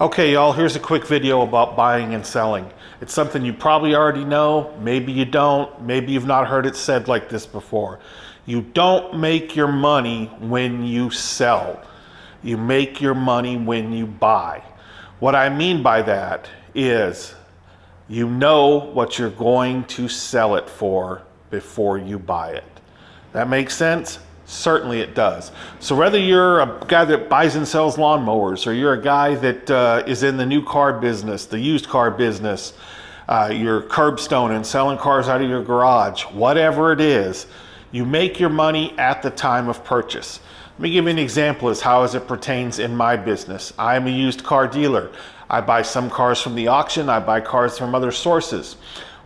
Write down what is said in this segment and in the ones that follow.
Okay, y'all, here's a quick video about buying and selling. It's something you probably already know, maybe you don't, maybe you've not heard it said like this before. You don't make your money when you sell. You make your money when you buy. What I mean by that is you know what you're going to sell it for before you buy it. That makes sense? Certainly it does. So whether you're a guy that buys and sells lawnmowers, or you're a guy that is in the new car business, the used car business, you're curbstone and selling cars out of your garage, whatever it is, you make your money at the time of purchase. Let me give you an example as how as it pertains in my business. I'm a used car dealer. I buy some cars from the auction, I buy cars from other sources.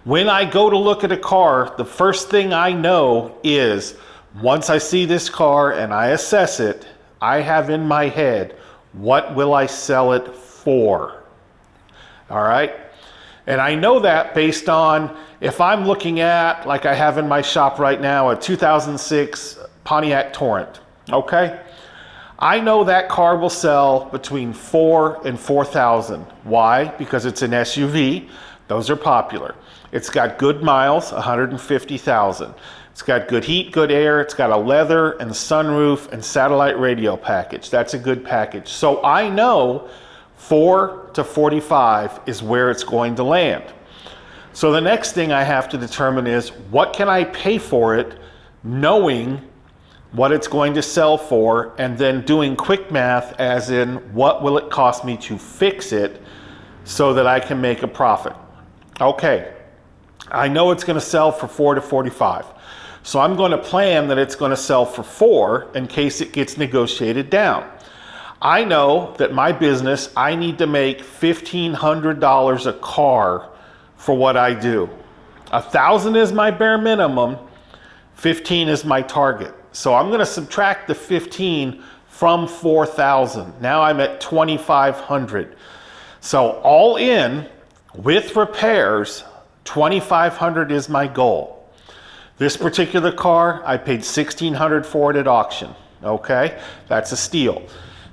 When I go to look at a car, the first thing I know is once I see this car and I assess it, I have in my head, what will I sell it for? All right? And I know that based on if I'm looking at, like I have in my shop right now, a 2006 Pontiac Torrent, okay? I know that car will sell between $4,000 and $4,000. Why? Because it's an SUV. Those are popular. It's got good miles, 150,000. It's got good heat, good air. It's got a leather and sunroof and satellite radio package. That's a good package. So I know 4 to 45 is where it's going to land. So the next thing I have to determine is what can I pay for it, knowing what it's going to sell for, and then doing quick math as in what will it cost me to fix it so that I can make a profit. Okay, I know it's going to sell for 4 to 45. So I'm going to plan that it's going to sell for 4 in case it gets negotiated down. I know that my business, I need to make $1,500 a car for what I do. 1,000 is my bare minimum, 15 is my target. So I'm going to subtract the 15 from 4,000. Now I'm at 2,500. So all in with repairs, 2,500 is my goal. This particular car, I paid $1,600 for it at auction. Okay, that's a steal.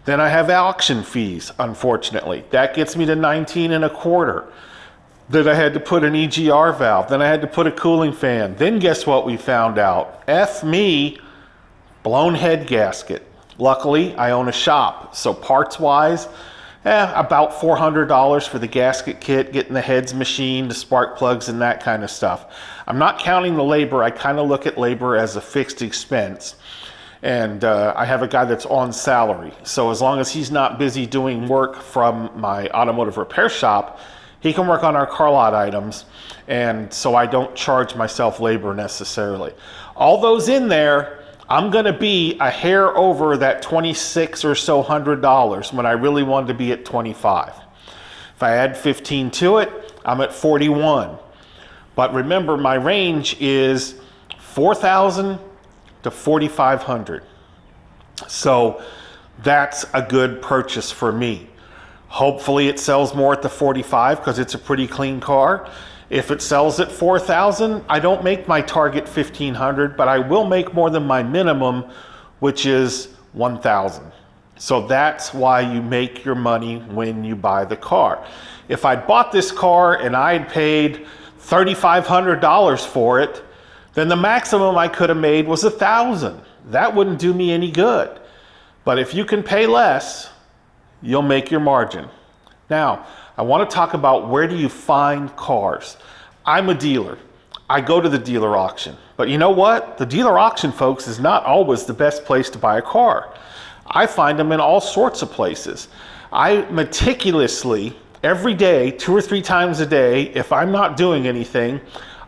Then I have auction fees, unfortunately. That gets me to 19 and a quarter. Then I had to put an EGR valve. Then I had to put a cooling fan. Then guess what we found out? F me, blown head gasket. Luckily, I own a shop. So parts-wise, about $400 for the gasket kit, getting the heads machined, the spark plugs, and that kind of stuff. I'm not counting the labor. I kind of look at labor as a fixed expense. And I have a guy that's on salary. So as long as he's not busy doing work from my automotive repair shop, he can work on our car lot items. And so I don't charge myself labor necessarily. All those in there, I'm going to be a hair over that $26 or so $100 when I really wanted to be at 25. If I add 15 to it, I'm at 41. But remember, my range is 4,000 to 4,500. So that's a good purchase for me. Hopefully it sells more at the 45 because it's a pretty clean car. If it sells at 4,000, I don't make my target 1,500, but I will make more than my minimum, which is 1,000. So that's why you make your money when you buy the car. If I bought this car and I had paid $3,500 for it, then the maximum I could have made was 1,000. That wouldn't do me any good. But if you can pay less, you'll make your margin. Now, I want to talk about where do you find cars. I'm a dealer. I go to the dealer auction. But you know what? The dealer auction, folks, is not always the best place to buy a car. I find them in all sorts of places. I meticulously, every day, 2 or 3 times a day, if I'm not doing anything,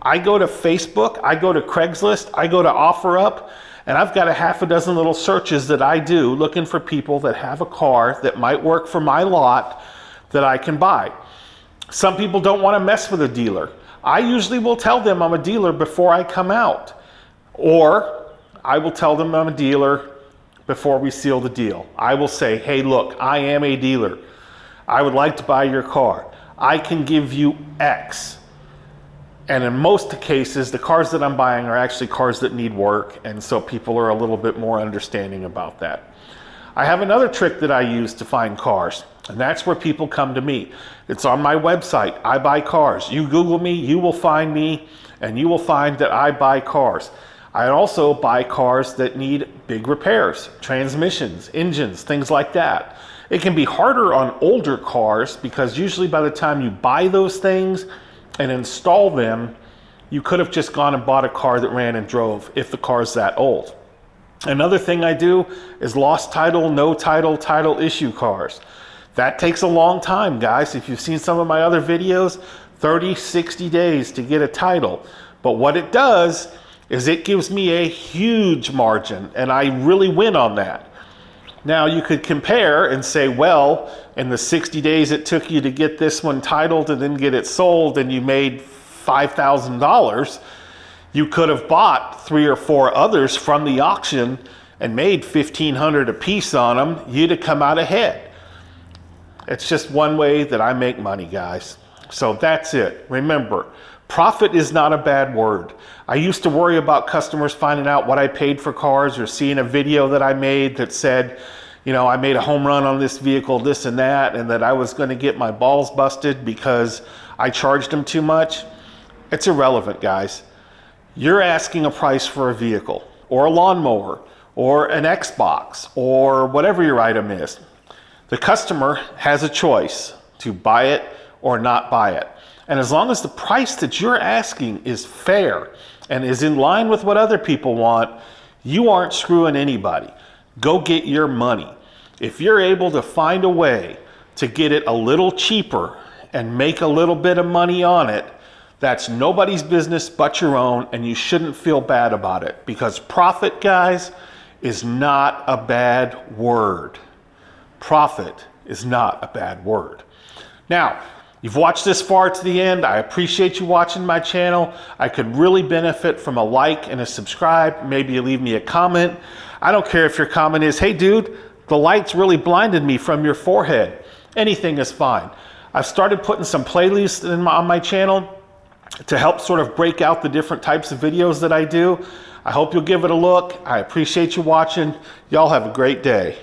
I go to Facebook, I go to Craigslist, I go to OfferUp, and I've got a half a dozen little searches that I do looking for people that have a car that might work for my lot that I can buy. Some people don't want to mess with a dealer. I usually will tell them I'm a dealer before I come out. Or I will tell them I'm a dealer before we seal the deal. I will say, hey, look, I am a dealer. I would like to buy your car. I can give you X. And in most cases, the cars that I'm buying are actually cars that need work, and so people are a little bit more understanding about that. I have another trick that I use to find cars, and that's where people come to me. It's on my website, I Buy Cars. You Google me, you will find me, and you will find that I buy cars. I also buy cars that need big repairs, transmissions, engines, things like that. It can be harder on older cars because usually by the time you buy those things and install them, you could have just gone and bought a car that ran and drove if the car's that old. Another thing I do is lost title, no title, title issue cars. That takes a long time, guys. If you've seen some of my other videos, 30, 60 days to get a title. But what it does is it gives me a huge margin, and I really win on that. Now you could compare and say, well, in the 60 days it took you to get this one titled and then get it sold and you made $5,000, you could have bought 3 or 4 others from the auction and made $1,500 a piece on them. You'd have come out ahead. It's just one way that I make money, guys. So that's it. Remember, profit is not a bad word. I used to worry about customers finding out what I paid for cars or seeing a video that I made that said, you know, I made a home run on this vehicle, this and that, and that I was going to get my balls busted because I charged them too much. It's irrelevant, guys. You're asking a price for a vehicle or a lawnmower or an Xbox or whatever your item is. The customer has a choice to buy it or not buy it. And as long as the price that you're asking is fair and is in line with what other people want, you aren't screwing anybody. Go get your money. If you're able to find a way to get it a little cheaper and make a little bit of money on it, that's nobody's business but your own, and you shouldn't feel bad about it, because profit, guys, is not a bad word. Profit is not a bad word. Now, you've watched this far to the end. I appreciate you watching my channel. I could really benefit from a like and a subscribe. Maybe you leave me a comment. I don't care if your comment is, hey dude, the lights really blinded me from your forehead. Anything is fine. I've started putting some playlists on my channel to help sort of break out the different types of videos that I do. I hope you'll give it a look. I appreciate you watching. Y'all have a great day.